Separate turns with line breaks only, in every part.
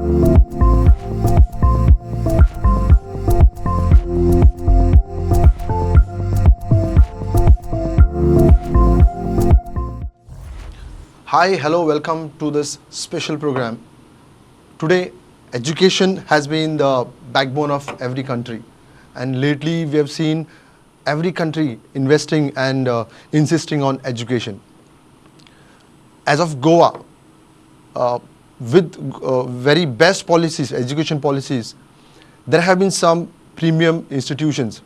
Hi, hello, welcome to this special program. Today, education has been the backbone of every country, and lately we have seen every country investing and insisting on education. As of Goa, with very best policies, education policies, there have been some premium institutions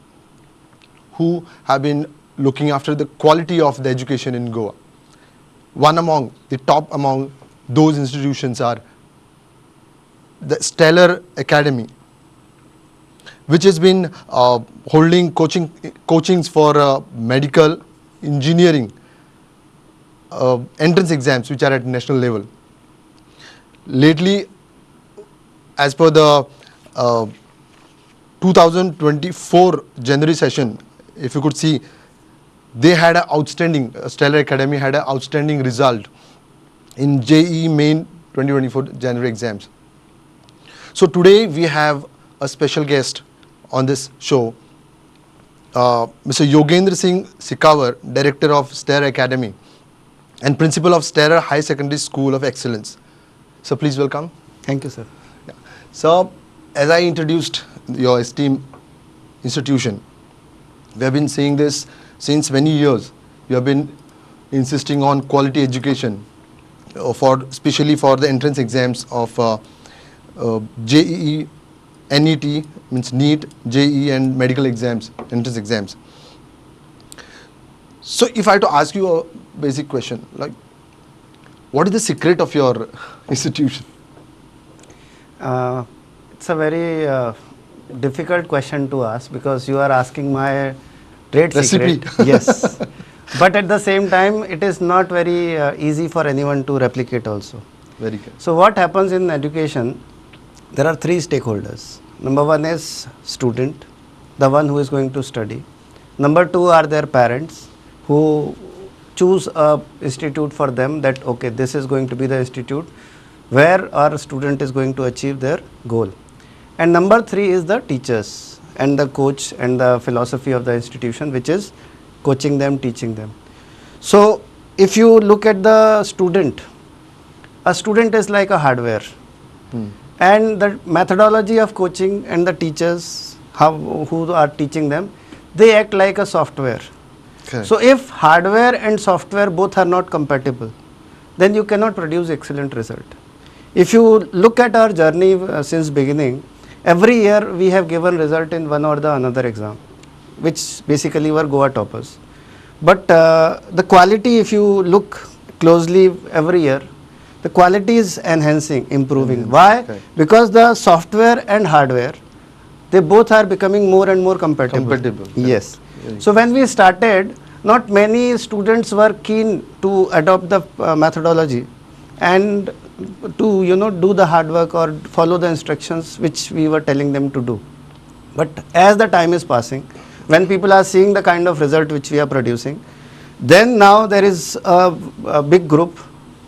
who have been looking after the quality of the education in Goa. One among the top among those institutions are the Estellar Academy, which has been holding coachings for medical, engineering, entrance exams which are at national level. Lately, as per the 2024 January session, if you could see, they had an outstanding, Estellar Academy had an outstanding result in JEE Main 2024 January exams. So today we have a special guest on this show, Mr. Yogendra Singh Sikarwar, Director of Estellar Academy and Principal of Estellar High Secondary School of Excellence. So please welcome.
Thank you, sir.
Yeah. So as I introduced your esteemed institution, we have been saying this since many years. You have been insisting on quality education, especially for the entrance exams of JEE, NET, means NEET, JEE and medical exams, entrance exams. So if I had to ask you a basic question, like, what is the secret of your institution?
It's a very difficult question to ask, because you are asking my trade
recipe.
secret. Yes. But at the same time, it is not very easy for anyone to replicate also.
Very good.
So what happens in education, there are three stakeholders. Number one is student, the one who is going to study. Number two are their parents, who choose a institute for them, that okay, this is going to be the institute where our student is going to achieve their goal. And number three is the teachers and the coach and the philosophy of the institution, which is coaching them, teaching them. So if you look at the student, a student is like a hardware. And the methodology of coaching and the teachers who are teaching them, they act like a software.
Okay.
So if hardware and software both are not compatible, then you cannot produce excellent result. If you look at our journey since beginning, every year we have given result in one or the another exam, which basically were Goa toppers. But the quality, if you look closely every year, the quality is enhancing, improving. Why?
Okay.
Because the software and hardware, they both are becoming more and more compatible. Yes. So when we started, not many students were keen to adopt the methodology and to do the hard work or follow the instructions which we were telling them to do. But as the time is passing, when people are seeing the kind of result which we are producing, then now there is a big group,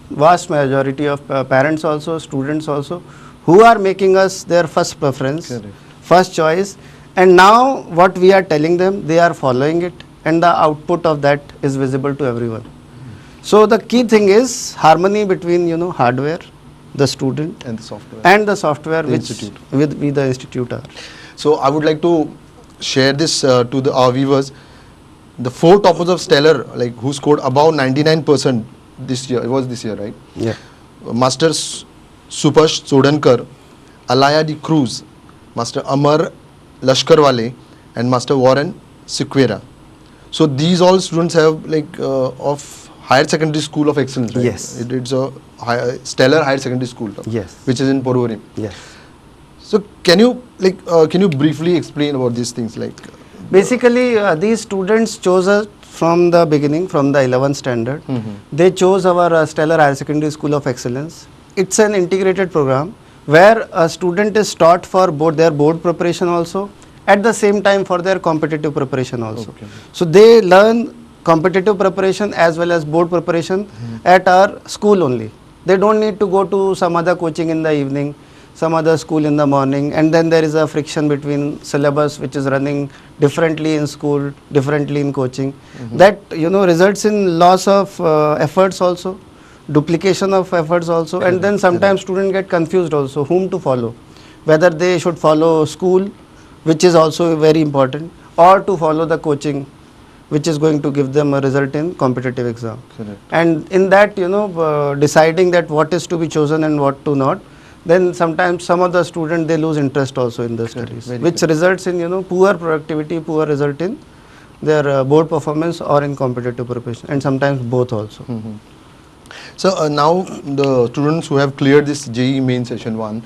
vast majority of parents also, students also, who are making us their first preference. Correct. First choice, and now what we are telling them, they are following it, and the output of that is visible to everyone. So the key thing is harmony between hardware, the student,
and the software,
which we the institute are.
So I would like to share this to our viewers. The 4 toppers of Estellar, like, who scored above 99% this year. It was this year, right?
Yeah.
Master Supash Sodankar, Alaya de Cruz, Master Amar Lashkarwale, and Master Warren Siqueira. So these all students have of Higher Secondary School of Excellence, right?
Yes.
It's a Estellar Higher Secondary School.
Yes.
Which is in Porvorim.
Yes.
So can you briefly explain about these things?
Basically, these students chose us from the beginning, from the 11th standard. They chose our Estellar Higher Secondary School of Excellence. It's an integrated program where a student is taught for both their board preparation also, at the same time for their competitive preparation also. Okay. So they learn competitive preparation as well as board preparation at our school only. They don't need to go to some other coaching in the evening. some other school in the morning, and then there is a friction between syllabus which is running differently in school, differently in coaching. That results in loss of efforts also, duplication of efforts also, and then sometimes students get confused also whom to follow, whether they should follow school, which is also very important, or to follow the coaching, which is going to give them a result in competitive exam.
Correct.
And in that, deciding that what is to be chosen and what to not, then sometimes some of the students, they lose interest also in the studies, which results in poor productivity, poor result in their board performance or in competitive preparation, and sometimes both also.
So now the students who have cleared this JEE main session 1,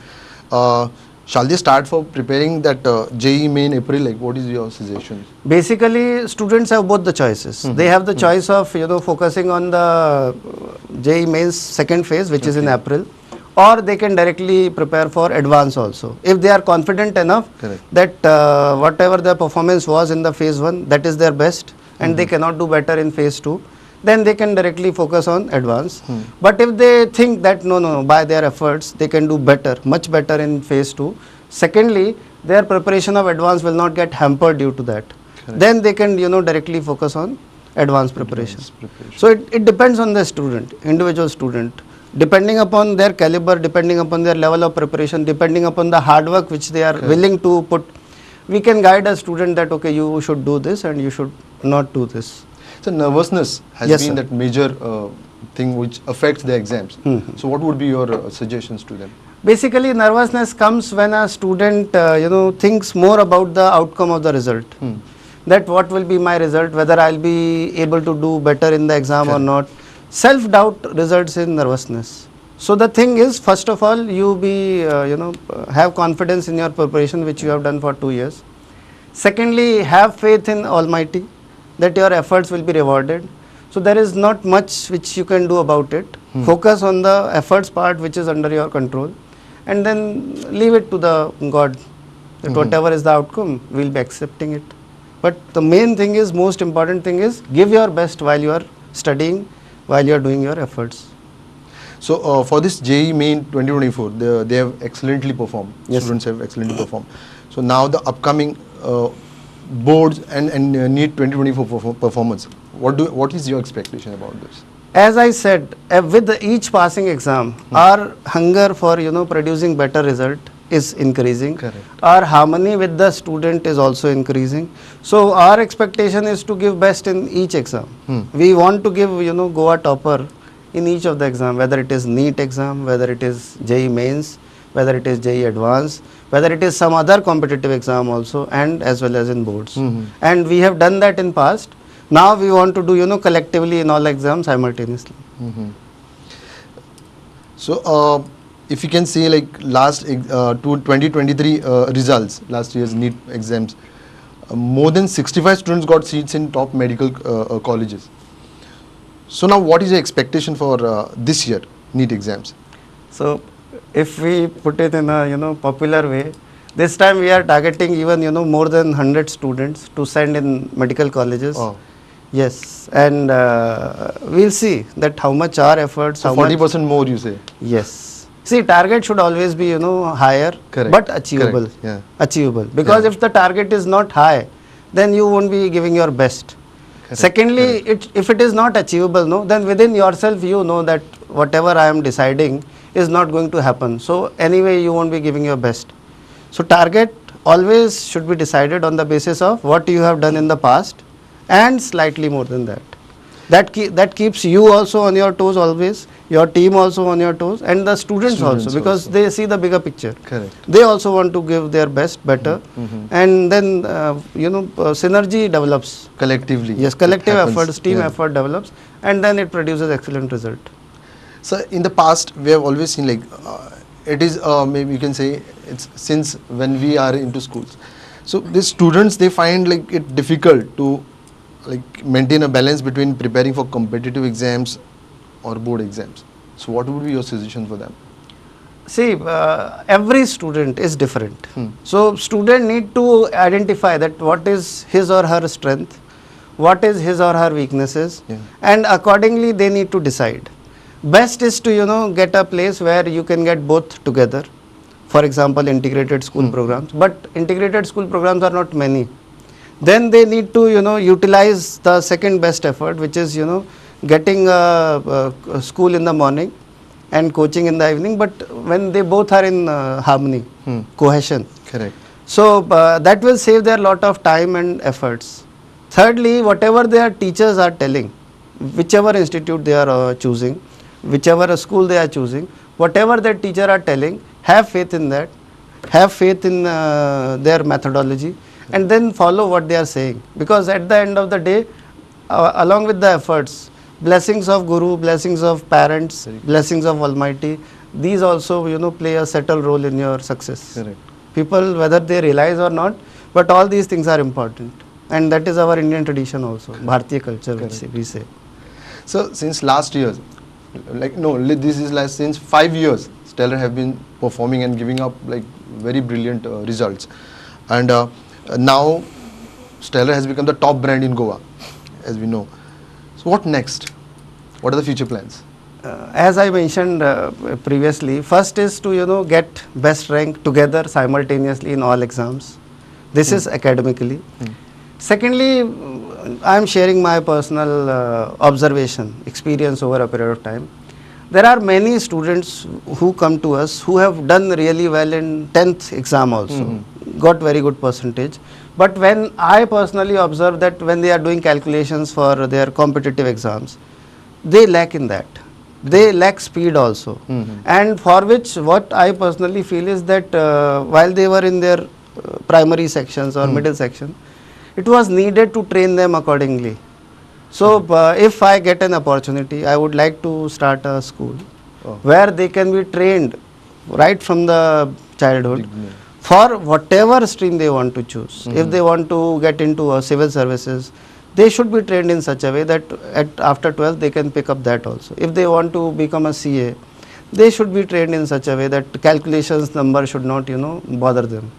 shall they start for preparing that JEE main April? Like, what is your suggestion?
Basically, students have both the choices. They have the choice of focusing on the JEE mains second phase, which is in April, or they can directly prepare for advance also. If they are confident enough that whatever their performance was in the phase 1, that is their best, and they cannot do better in phase 2, then they can directly focus on advance. But if they think that no, by their efforts they can do better, much better in phase 2, secondly, their preparation of advance will not get hampered due to that. Then they can directly focus on advanced preparation. So it depends on the student, individual student, depending upon their caliber, depending upon their level of preparation, depending upon the hard work which they are willing to put. We can guide a student that okay, you should do this and you should not do this.
So nervousness has been that major thing which affects the exams. So what would be your suggestions to them?
Basically, nervousness comes when a student thinks more about the outcome of the result. That what will be my result, whether I'll be able to do better in the exam or not. Self-doubt results in nervousness. So the thing is, first of all, you be have confidence in your preparation which you have done for 2 years. Secondly, have faith in Almighty that your efforts will be rewarded. So there is not much which you can do about it. Focus on the efforts part which is under your control, and then leave it to the God. That whatever is the outcome, we will be accepting it. But the main thing is, most important thing is, give your best while you are studying, while you are doing your efforts.
So for this JEE main 2024, they have excellently performed.
Yes.
Students have excellently performed. So now the upcoming boards and NEET 2024 performance, what is your expectation about this?
As I said, with each passing exam, our hunger for producing better result is increasing. Our harmony with the student is also increasing. So our expectation is to give best in each exam. We want to give Goa topper in each of the exam, whether it is NEET exam, whether it is JEE mains, whether it is JEE advanced, whether it is some other competitive exam also, and as well as in boards. And we have done that in past. Now we want to do collectively in all exams simultaneously.
So if you can say, like, last 2023 results, last year's NEET exams, more than 65 students got seats in top medical colleges. So now what is your expectation for this year NEET exams?
So if we put it in a popular way, this time we are targeting even more than 100 students to send in medical colleges. Yes, and we'll see that how much our efforts.
So 40% more, you say?
Yes. See, target should always be higher, but achievable. Achievable. Because if the target is not high, then you won't be giving your best. Secondly, if it is not achievable, then within yourself you know that whatever I am deciding is not going to happen. So anyway, you won't be giving your best. So target always should be decided on the basis of what you have done in the past and slightly more than that. That keeps you also on your toes always, your team also on your toes, and the students also, because they see the bigger picture. They also want to give their best, better, and then synergy develops collectively. Yes, collective efforts, team effort develops, and then it produces excellent result.
So in the past, we have always seen, like, it is maybe you can say it's since when we are into schools. So the students, they find like it difficult to like maintain a balance between preparing for competitive exams or board exams. So what would be your suggestion for them?
See, every student is different. So student need to identify that what is his or her strength, what is his or her weaknesses, and accordingly they need to decide. Best is to get a place where you can get both together. for example integrated school programs, but integrated school programs are not many. Then they need to utilize the second best effort, which is getting a school in the morning and coaching in the evening, but when they both are in harmony, cohesion.
Correct.
So that will save their lot of time and efforts. Thirdly, whatever their teachers are telling, whichever institute they are choosing, whichever school they are choosing, whatever their teacher are telling, have faith in that, have faith in their methodology, and then follow what they are saying. Because at the end of the day, along with the efforts, blessings of Guru, blessings of parents, blessings of Almighty, these also play a subtle role in your success.
Correct.
People, whether they realize or not, but all these things are important, and that is our Indian tradition also, Bharatiya culture, which we say.
So since last years, since 5 years, Stellar have been performing and giving up very brilliant results, and now Stellar has become the top brand in Goa, as we know. So what next? What are the future plans?
As I mentioned previously, first is to get best rank together simultaneously in all exams. This is academically. Secondly, I am sharing my personal observation, experience over a period of time. There are many students who come to us who have done really well in 10th exam also, got very good percentage. But when I personally observe that when they are doing calculations for their competitive exams, they lack in that. They lack speed also. And for which what I personally feel is that while they were in their primary sections or middle section, it was needed to train them accordingly. So if I get an opportunity, I would like to start a school where they can be trained right from the childhood for whatever stream they want to choose. If they want to get into civil services, they should be trained in such a way that after 12th they can pick up that also. If they want to become a CA, they should be trained in such a way that calculations number should not bother them.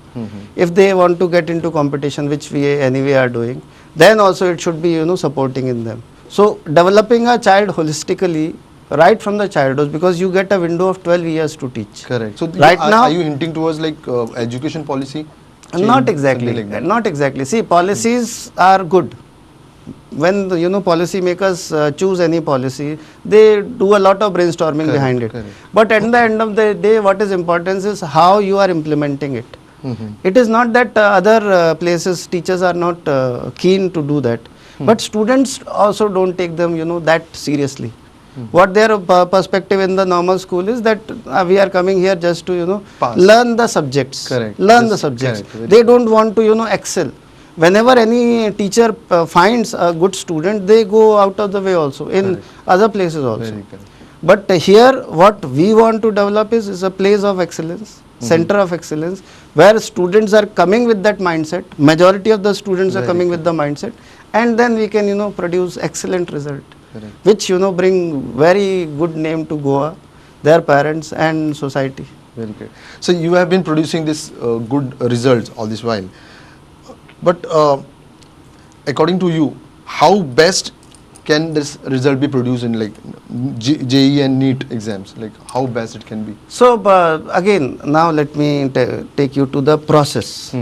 If they want to get into competition, which we anyway are doing, then also it should be supporting in them. So developing a child holistically right from the childhood, because you get a window of 12 years to teach.
Correct. So
right now,
are you hinting towards education policy?
Not exactly. Not exactly. See, policies are good. When policy makers choose any policy, they do a lot of brainstorming behind it. But at the end of the day, what is important is how you are implementing it. It is not that other places teachers are not keen to do that, but students also don't take them that seriously. What their perspective in the normal school is that we are coming here just to learn the subjects. Learn the subjects. They don't want to excel. Whenever any teacher finds a good student, they go out of the way also in other places also. But here what we want to develop is a place of excellence, center of excellence, where students are coming with that mindset. Majority of the students are coming with the mindset, and then we can produce excellent result, which bring very good name to Goa, their parents and society.
Very good. So you have been producing this good results all this while. But according to you, how best can this result be produced in JEE and NEET exams? How best it can be? So
again, now let me take you to the process.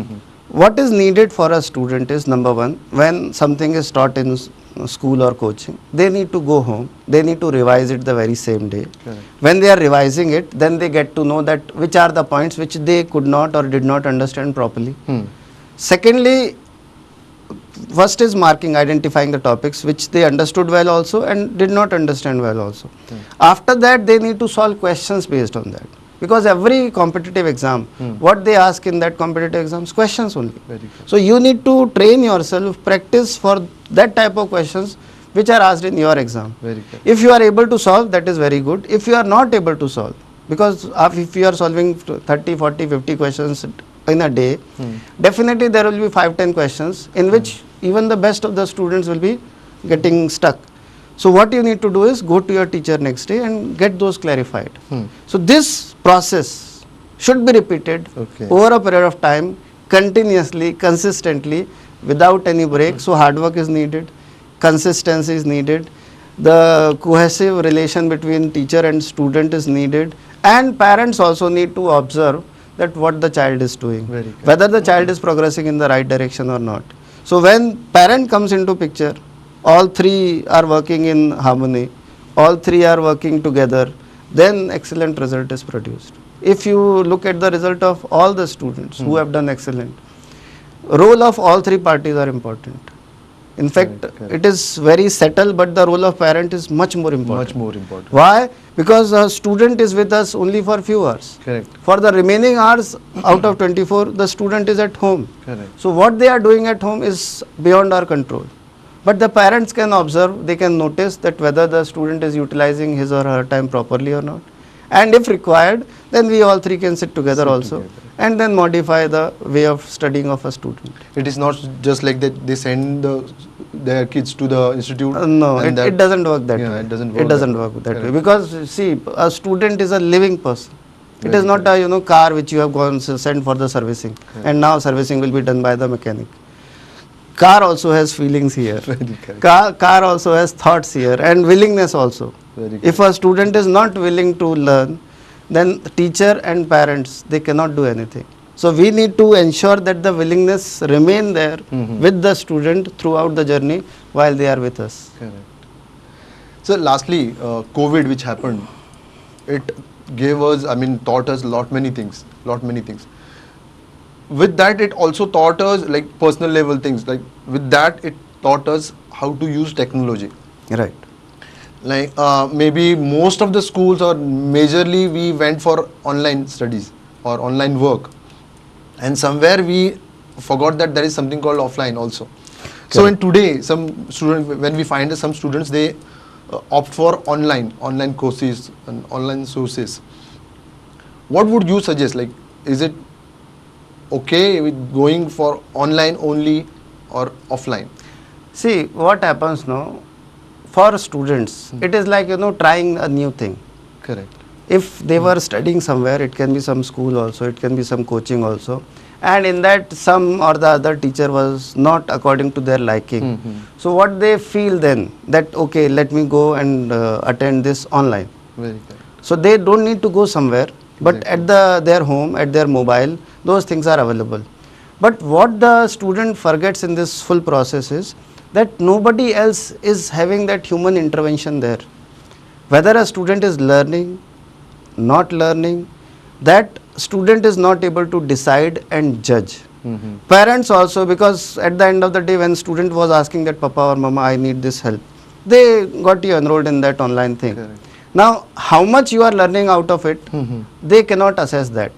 What is needed for a student is, number one, when something is taught in school or coaching, they need to go home, they need to revise it the very same day. When they are revising it, then they get to know that which are the points which they could not or did not understand properly. Secondly, first is marking, identifying the topics which they understood well also and did not understand well also. After that, they need to solve questions based on that. Because every competitive exam, what they ask in that competitive exams, questions only. So you need to train yourself, practice for that type of questions which are asked in your exam. If you are able to solve, that is very good. If you are not able to solve, because if you are solving 30, 40, 50 questions in a day, definitely there will be 5-10 questions in which even the best of the students will be getting stuck. So what you need to do is go to your teacher next day and get those clarified. So this process should be repeated over a period of time, continuously, consistently, without any break. So hard work is needed, consistency is needed, the cohesive relation between teacher and student is needed, and parents also need to observe that what the child is doing,
Very correct.
whether the child is progressing in the right direction or not. So when parent comes into picture, all three are working in harmony, all three are working together, then excellent result is produced. If you look at the result of all the students who have done excellent, role of all three parties are important. In fact,
Correct.
it is very subtle, but the role of parent is much more important.
Much more important.
Why? Because a student is with us only for few hours.
Correct.
For the remaining hours out of 24, the student is at home.
Correct.
So what they are doing at home is beyond our control. But the parents can observe, they can notice that whether the student is utilizing his or her time properly or not. And if required, then we all three can sit together also and then modify the way of studying of a student.
It is not just like that they send their kids to the institute.
No,
and
it doesn't work that
Yeah,
way.
it doesn't
It
work
doesn't
that
work
way.
that way.
Correct.
Because see, a student is a living person. It
Very
is not a car which you have gone sent for the servicing, and now servicing will be done by the mechanic. Car also has feelings here.
Very correct.
Car also has thoughts here and willingness also.
Very
If a student is not willing to learn, then teacher and parents, they cannot do anything. So we need to ensure that the willingness remain there with the student throughout the journey while they are with us.
Correct. So lastly, COVID which happened, it gave us, taught us lot many things. With that, it also taught us like personal level things. Like with that, it taught us how to use technology.
Right.
Like maybe most of the schools or majorly we went for online studies or online work, and somewhere we forgot that there is something called offline also. So in today, some students, when we find some students, they opt for online courses and online sources. What would you suggest? Like, is it okay with going for online only or offline?
See, what happens now, for students, it is like, trying a new thing.
Correct.
If they were studying somewhere, it can be some school also, it can be some coaching also, and in that some or the other teacher was not according to their liking. So what they feel then, that okay, let me go and attend this online.
Very correct.
So they don't need to go somewhere, but at their home, at their mobile, those things are available. But what the student forgets in this full process is that nobody else is having that human intervention there. Whether a student is learning, not learning, that student is not able to decide and judge. Parents also, because at the end of the day when student was asking that Papa or Mama, I need this help, they got you enrolled in that online thing.
Correct.
Now how much you are learning out of it, they cannot assess that.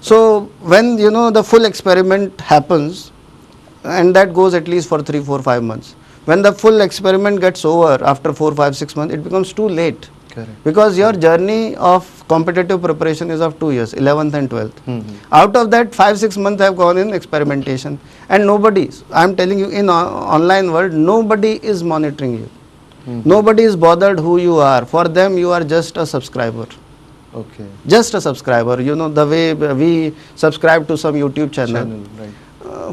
So when the full experiment happens, and that goes at least for 3, 4, 5 months. When the full experiment gets over after 4, 5, 6 months, it becomes too late.
Correct.
Because your journey of competitive preparation is of 2 years, 11th and 12th. Out of that, 5, 6 months have gone in experimentation, and nobody, I am telling you, in online world, nobody is monitoring you. Nobody is bothered who you are. For them, you are just a subscriber.
Okay.
Just a subscriber. The way we subscribe to some YouTube channel.
Right.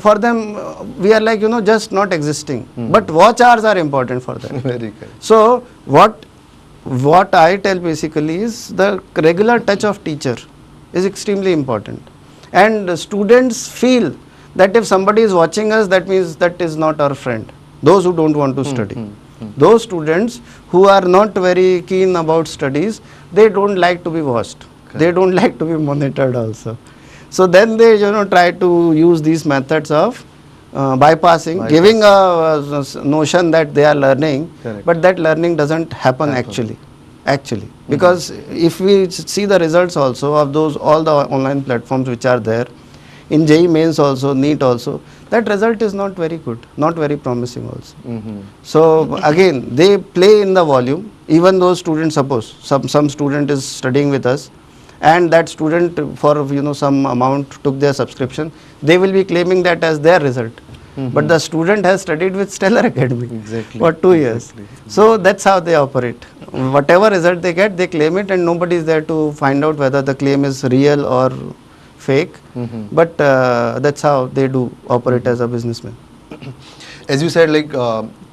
For them, we are like, just not existing. But watch hours are important for them.
Very good.
So, what I tell basically is the regular touch of teacher is extremely important. And students feel that if somebody is watching us, that means that is not our friend. Those who don't want to study. Those students who are not very keen about studies, they don't like to be watched. They don't like to be monitored also. So then they try to use these methods of bypassing, giving a notion that they are learning.
Correct.
But that learning doesn't happen actually. Because if we see the results also of all the online platforms which are there, in JEE mains also, NEET also, that result is not very good, not very promising also. So again, they play in the volume. Even those students, suppose some student is studying with us, and that student for some amount took their subscription, they will be claiming that as their result. But the student has studied with Estellar Academy for 2 years. So that's how they operate. Whatever result they get, they claim it, and nobody is there to find out whether the claim is real or fake. But that's how they do operate as a businessman.
As you said, like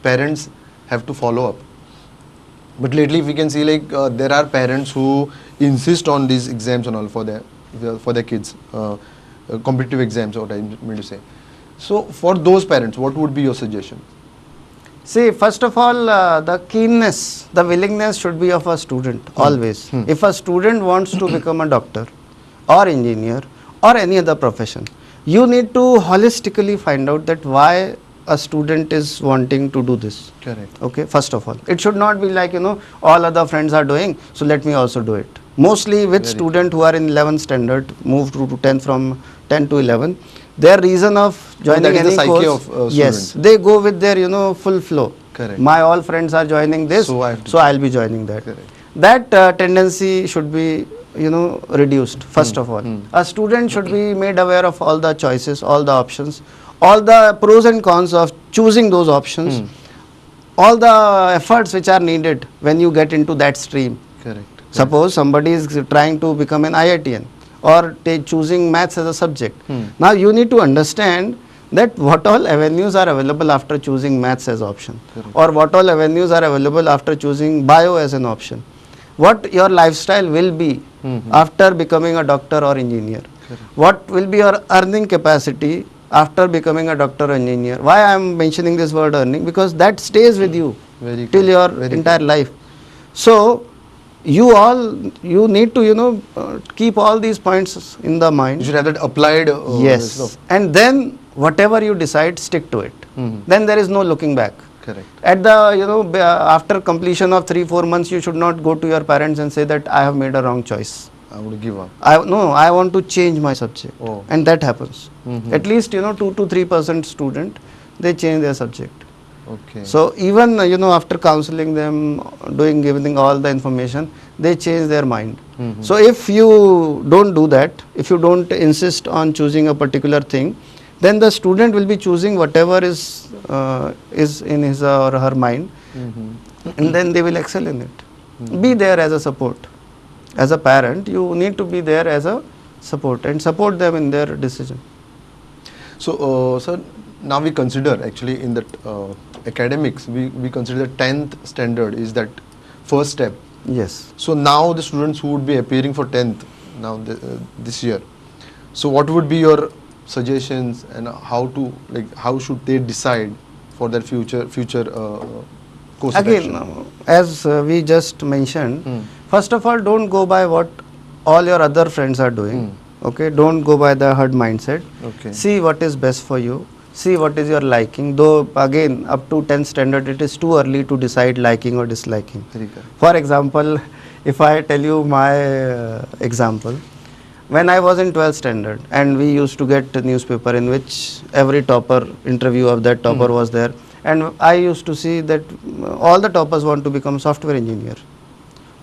parents have to follow up. But lately we can see like there are parents who insist on these exams and all for their for their kids, competitive exams, what I mean to say. So for those parents, what would be your suggestion?
See, first of all, the keenness, the willingness should be of a student, always. If a student wants to become a doctor or engineer or any other profession, you need to holistically find out that why a student is wanting to do this.
Correct.
Okay, first of all. It should not be like, all other friends are doing, so let me also do it. Mostly with students who are in 11th standard, move to 10th from 10 to 11, their reason of joining
that is
any
the psyche
course,
of
yes,
student.
they go with their, full flow.
Correct.
My all friends are joining this,
So I have to
so I'll be joining that.
Correct.
That tendency should be, reduced, first of all. A student should be made aware of all the choices, all the options, all the pros and cons of choosing those options, all the efforts which are needed when you get into that stream.
Correct.
Suppose somebody is trying to become an IITian or choosing maths as a subject. Now you need to understand that what all avenues are available after choosing maths as option, or what all avenues are available after choosing bio as an option. What your lifestyle will be after becoming a doctor or engineer. What will be your earning capacity after becoming a doctor or engineer. Why I am mentioning this word earning? Because that stays with you till your entire life. So you need to keep all these points in the mind.
You should have that applied.
Yes, and then whatever you decide, stick to it. Then there is no looking back.
Correct.
At the after completion of 3-4 months, you should not go to your parents and say that I have made a wrong choice.
I would give up.
I want to change my subject.
Oh.
And that happens. At least 2 to 3% student, they change their subject.
Okay.
So even after counseling them, giving all the information, they change their mind. So if you don't do that, if you don't insist on choosing a particular thing, then the student will be choosing whatever is in his or her mind, and then they will excel in it. Be there as a support. As a parent, you need to be there as a support and support them in their decision.
So, sir, now we consider actually in that academics, we consider 10th standard is that first step.
Yes.
So now the students who would be appearing for 10th now this year. So what would be your suggestions and how should they decide for their future course of
Again,
action?
as we just mentioned, first of all, don't go by what all your other friends are doing. Okay, don't go by the herd mindset.
Okay.
See what is best for you. See what is your liking. Though again, up to 10th standard, it is too early to decide liking or disliking.
Very correct.
For example, if I tell you my example, when I was in 12th standard and we used to get a newspaper in which every topper, interview of that topper was there, and I used to see that all the toppers want to become software engineer.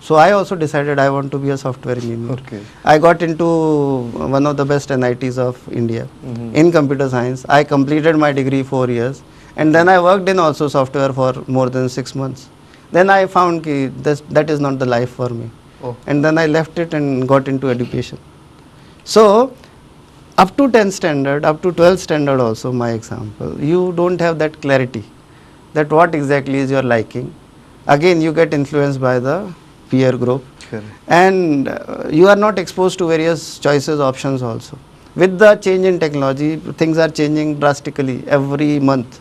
So I also decided I want to be a software engineer.
Okay.
I got into one of the best NITs of India in computer science. I completed my degree 4 years, and then I worked in also software for more than 6 months. Then I found that is not the life for me.
Oh.
And then I left it and got into education. So up to 10th standard, up to 12th standard also, my example, you don't have that clarity that what exactly is your liking. Again, you get influenced by the peer group.
Correct.
And you are not exposed to various choices, options also. With the change in technology, things are changing drastically every month.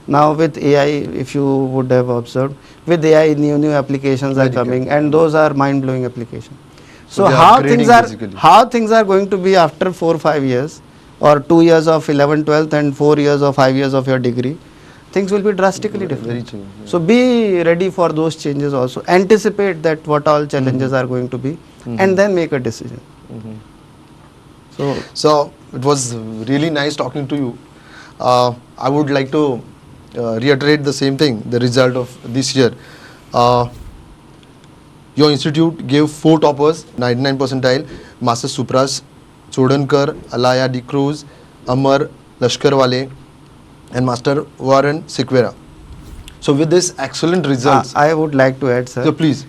Now with AI, if you would have observed, with AI new applications are coming, and those are mind-blowing applications. So how things are going to be after 4-5 years, or 2 years of 11th, 12th, and 4 years or 5 years of your degree, things will be drastically different. So be ready for those changes also. Anticipate that what all challenges are going to be, and then make a decision.
So it was really nice talking to you. I would like to reiterate the same thing, the result of this year. Your institute gave 4 toppers, 99 percentile, Master Supras, Chodankar, Alaya D. Cruz, Amar Lashkarwale, and Master Warren Sikwera. So with this excellent results,
I would like to add, sir.
So please.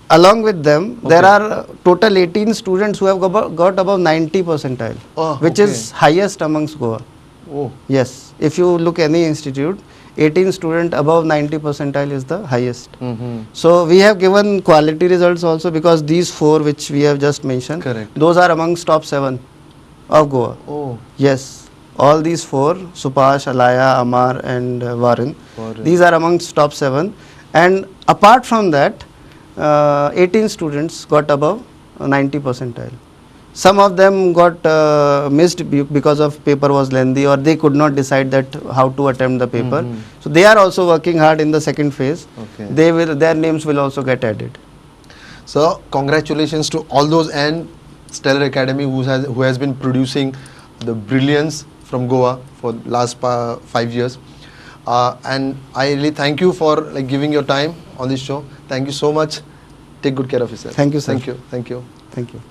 Along with them, there are total 18 students who have got above 90 percentile, which is highest amongst Goa.
Oh.
Yes, if you look any institute, 18 student above 90 percentile is the highest.
Mm-hmm.
So we have given quality results also, because these 4 which we have just mentioned,
Correct.
those are amongst top 7 of Goa.
Oh.
Yes, all these 4, Supash, Alaya, Amar and Varun,
Varun.
these are amongst top 7. And apart from that, 18 students got above 90 percentile. Some of them got missed because of paper was lengthy, or they could not decide that how to attempt the paper.
Mhm.
So they are also working hard in the second phase.
Okay.
Their names will also get added.
So congratulations to all those, and Stellar Academy who has been producing the brilliance from Goa for last 5 years. And I really thank you for like giving your time on this show. Thank you so much. Take good care of yourself.
Thank you, sir.
Thank you. Thank you.
Thank you.